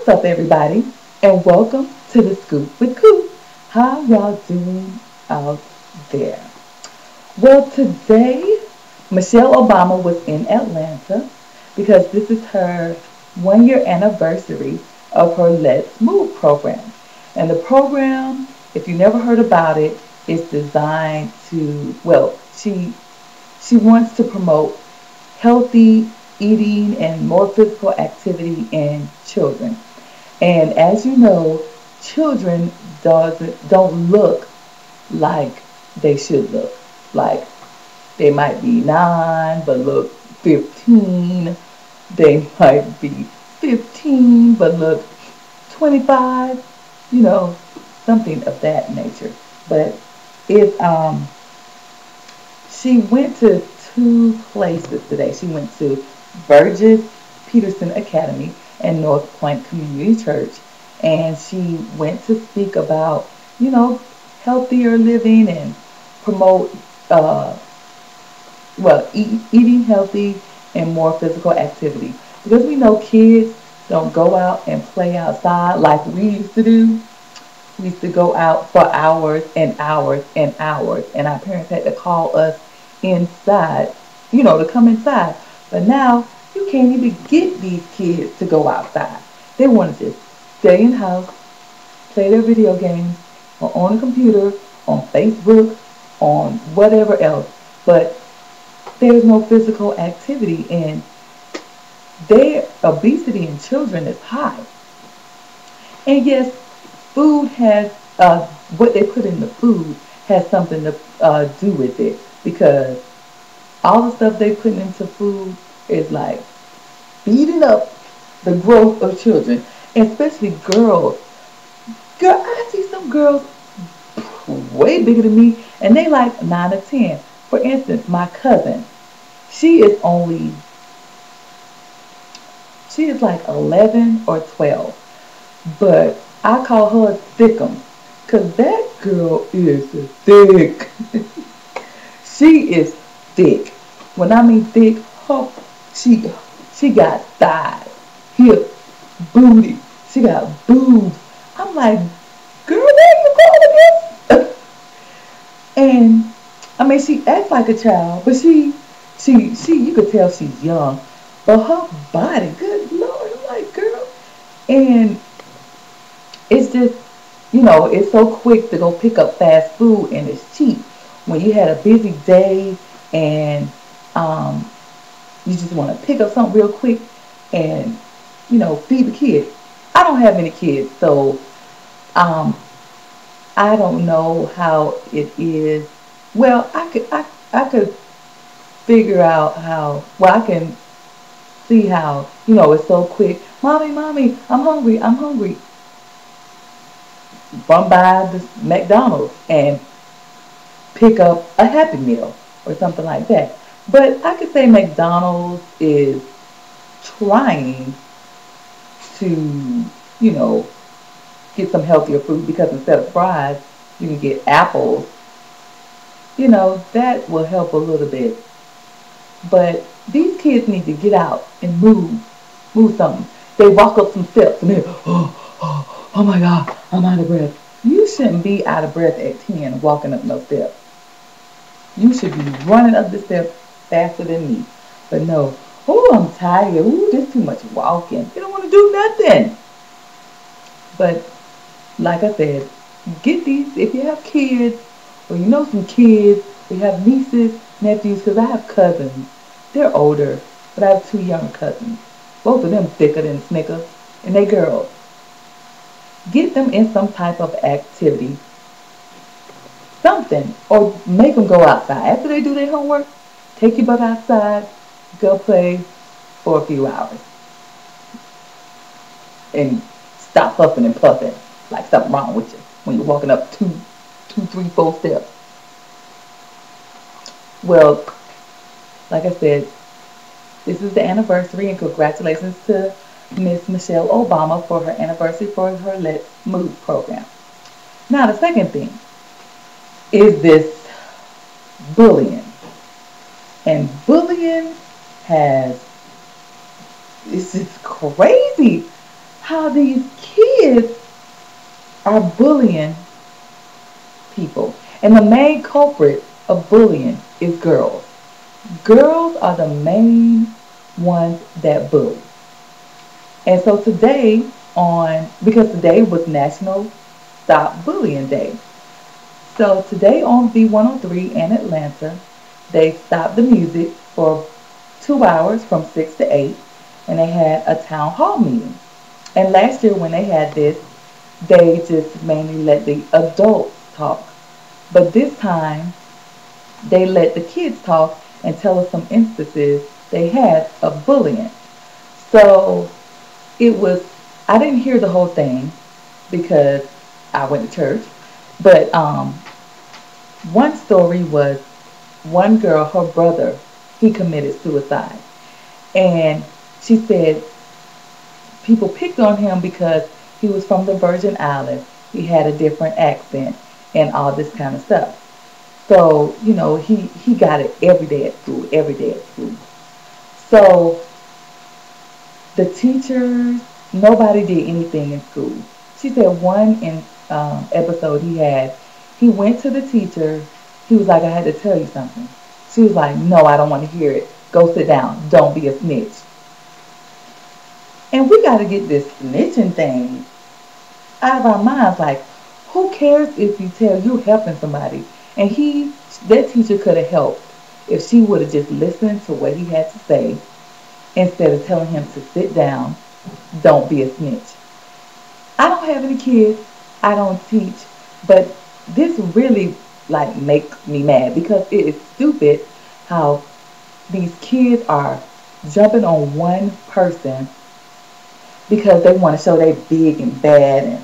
What's up, everybody, and welcome to the Scoop with Coop. How y'all doing out there? Well, today Michelle Obama was in Atlanta because this is her 1 year anniversary of her Let's Move program. And the program, if you never heard about it, is designed to, well, she wants to promote healthy eating and more physical activity in children. And as you know, children don't look like they should look. Like they might be 9 but look 15. They might be 15 but look 25. You know, something of that nature. But if she went to two places today. She went to Burgess Peterson Academy and North Point Community Church, and she went to speak about, healthier living and promote, uh, eating healthy and more physical activity. Because we know kids don't go out and play outside like we used to do. We used to go out for hours and hours and hours, and our parents had to call us inside, to come inside. But now you can't even get these kids to go outside. They want to just stay in the house, play their video games, or on the computer, on Facebook, on whatever else. But there's no physical activity, and their obesity in children is high. And yes, food has, what they put in the food has something to do with it, because all the stuff they put into food is like speeding up the growth of children, especially girls. Girl, I see some girls way bigger than me, and they like 9 or 10. For instance, my cousin, she is only, she is like 11 or 12, but I call her Thickum, because that girl is thick. She is thick. When I mean thick, she got thighs, hips, booty. She got boobs. I'm like, girl, what are you calling this? And I mean, she acts like a child, but you could tell she's young. But her body, good Lord, I'm like, girl. And it's just, it's so quick to go pick up fast food, and it's cheap. When you had a busy day and you just want to pick up something real quick and, feed the kids. I don't have any kids, so um, I don't know how it is. Well, I could figure out how. Well, I can see how, it's so quick. Mommy, I'm hungry. I'm hungry. Run by the McDonald's and pick up a Happy Meal or something like that. But I could say McDonald's is trying to, get some healthier food, because instead of fries, you can get apples. That will help a little bit. But these kids need to get out and move something. They walk up some steps and they, oh my God, I'm out of breath. You shouldn't be out of breath at 10 walking up no steps. You should be running up the steps faster than me. But no, I'm tired. There's too much walking. You don't want to do nothing. But like I said, get these, if you have kids, or some kids, we have nieces, nephews, because I have cousins. They're older, but I have 2 young cousins. Both of them thicker than Snickers, and they girls. Get them in some type of activity, something, or make them go outside. After they do their homework, take your butt outside, go play for a few hours, and stop huffing and puffing like something wrong with you when you're walking up 2, 3, 4 steps. Well, like I said, this is the anniversary, and congratulations to Miss Michelle Obama for her anniversary for her Let's Move program. Now, the second thing is this bullying. And bullying has, it's just crazy. how these kids are bullying people. And the main culprit of bullying is girls. Girls are the main ones that bully. And so today because today was National Stop Bullying Day. So today on B103 in Atlanta, they stopped the music for 2 hours from 6 to 8, and they had a town hall meeting. And last year when they had this, they just mainly let the adults talk. But this time, they let the kids talk and tell us some instances they had of bullying. So it was, I didn't hear the whole thing because I went to church, but one story was one girl, her brother, he committed suicide. And she said people picked on him because he was from the Virgin Islands. He had a different accent and all this kind of stuff. So, he got it every day at school, every day at school. So the teachers, nobody did anything in school. She said one episode he went to the teacher. He was like, I had to tell you something. She was like, no, I don't want to hear it. Go sit down. Don't be a snitch. And we got to get this snitching thing out of our minds. Like, who cares if you tell you're helping somebody? And that teacher could have helped if she would have just listened to what he had to say instead of telling him to sit down, don't be a snitch. I don't have any kids. I don't teach. But this really like makes me mad because it is stupid how these kids are jumping on one person because they want to show they big and bad,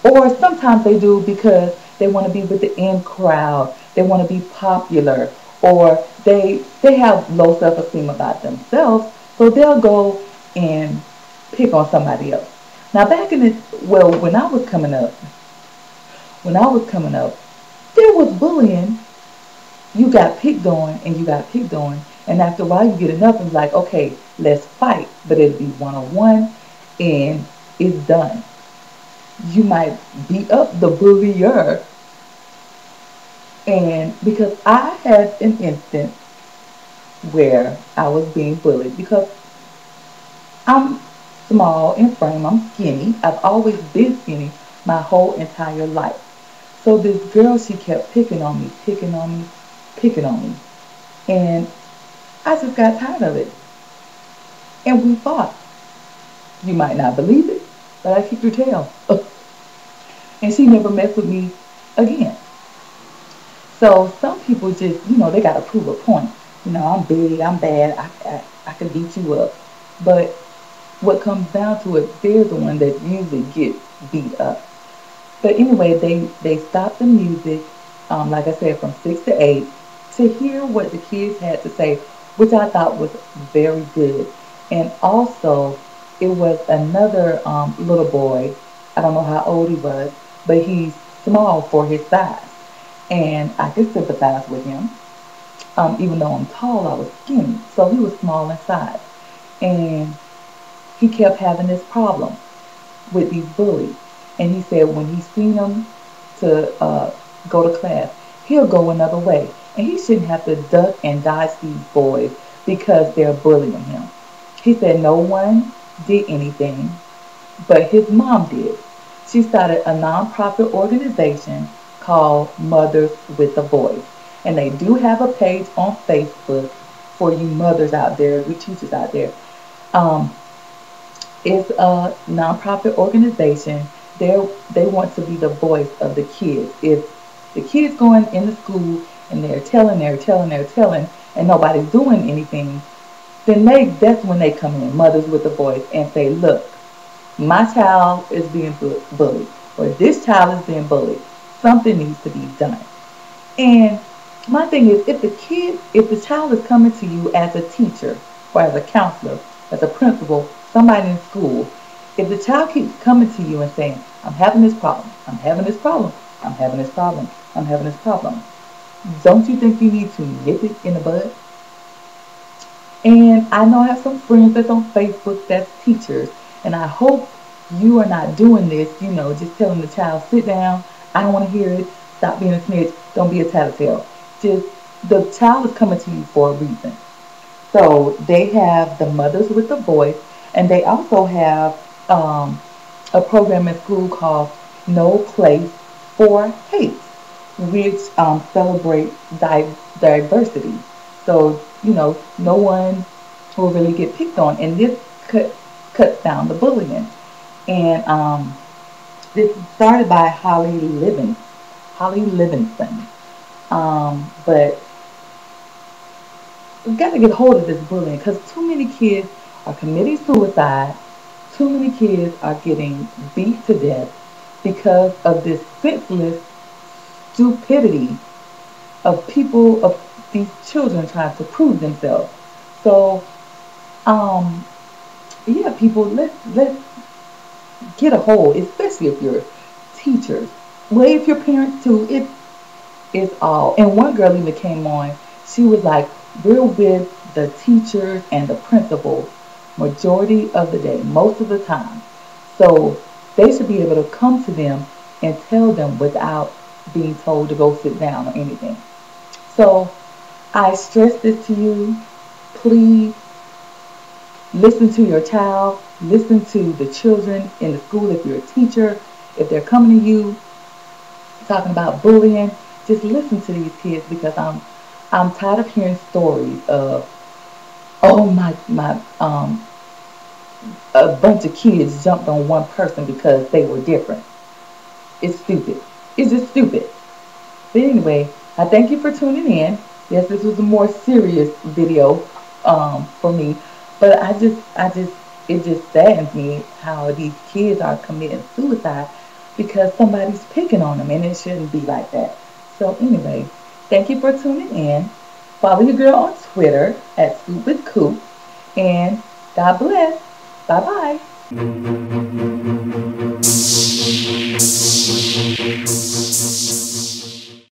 or sometimes they do because they want to be with the in crowd, they want to be popular, or they have low self-esteem about themselves, so they'll go and pick on somebody else. Now back in the well, when I was coming up, there was bullying. You got picked on and you got picked on, and after a while you get enough and it's like, okay, let's fight, but it'll be one on one and it's done. You might beat up the bullier. And because I had an instance where I was being bullied because I'm small in frame, I'm skinny. I've always been skinny my whole entire life. So this girl, she kept picking on me, picking on me, picking on me. And I just got tired of it. And we fought. You might not believe it, but I kicked her tail. And she never messed with me again. So some people just, they got to prove a point. I'm big, I'm bad, I can beat you up. But what comes down to it, they're the one that usually gets beat up. But anyway, they stopped the music, like I said, from 6 to 8 to hear what the kids had to say, which I thought was very good. And also, it was another little boy. I don't know how old he was, but he's small for his size. And I could sympathize with him. Even though I'm tall, I was skinny. So he was small in size. And he kept having this problem with these bullies. And he said when he seen them to go to class, he'll go another way. And he shouldn't have to duck and dodge these boys because they're bullying him. He said no one did anything, but his mom did. She started a nonprofit organization called Mothers with a Voice. And they do have a page on Facebook for you mothers out there, you teachers out there. It's a nonprofit organization. They want to be the voice of the kids. If the kids going into school and they're telling, and nobody's doing anything, then that's when they come in, Mothers with a Voice, and say, look, my child is being bullied, or this child is being bullied. Something needs to be done. And my thing is, if the child is coming to you as a teacher, or as a counselor, as a principal, somebody in school, if the child keeps coming to you and saying, I'm having this problem, I'm having this problem, I'm having this problem, I'm having this problem, don't you think you need to nip it in the bud? And I know I have some friends that's on Facebook that's teachers, and I hope you are not doing this, just telling the child, sit down, I don't want to hear it, stop being a snitch, don't be a tattletale. Just, the child is coming to you for a reason. So they have the Mothers with the Voice, and they also have a program in school called No Place for Hate, which celebrates diversity. So, no one will really get picked on, and this cuts down the bullying. And this is started by Holly Livingston. But we got to get hold of this bullying because too many kids are committing suicide. Too many kids are getting beat to death because of this senseless stupidity of people, of these children trying to prove themselves. So, um, yeah, people, let's get a hold, especially if you're teachers. Well, if your parents too, it's all. And one girl even came on. She was like, we're with the teachers and the principals majority of the day, most of the time. So they should be able to come to them and tell them without being told to go sit down or anything. So I stress this to you. Please listen to your child. Listen to the children in the school if you're a teacher. If they're coming to you talking about bullying, just listen to these kids because I'm tired of hearing stories of, oh, my a bunch of kids jumped on one person because they were different. It's stupid. It's just stupid. But anyway, I thank you for tuning in. Yes, this was a more serious video for me, but it just saddens me how these kids are committing suicide because somebody's picking on them, and it shouldn't be like that. So anyway, thank you for tuning in. Follow your girl on Twitter at ScoopWithCoop, and God bless. Bye bye.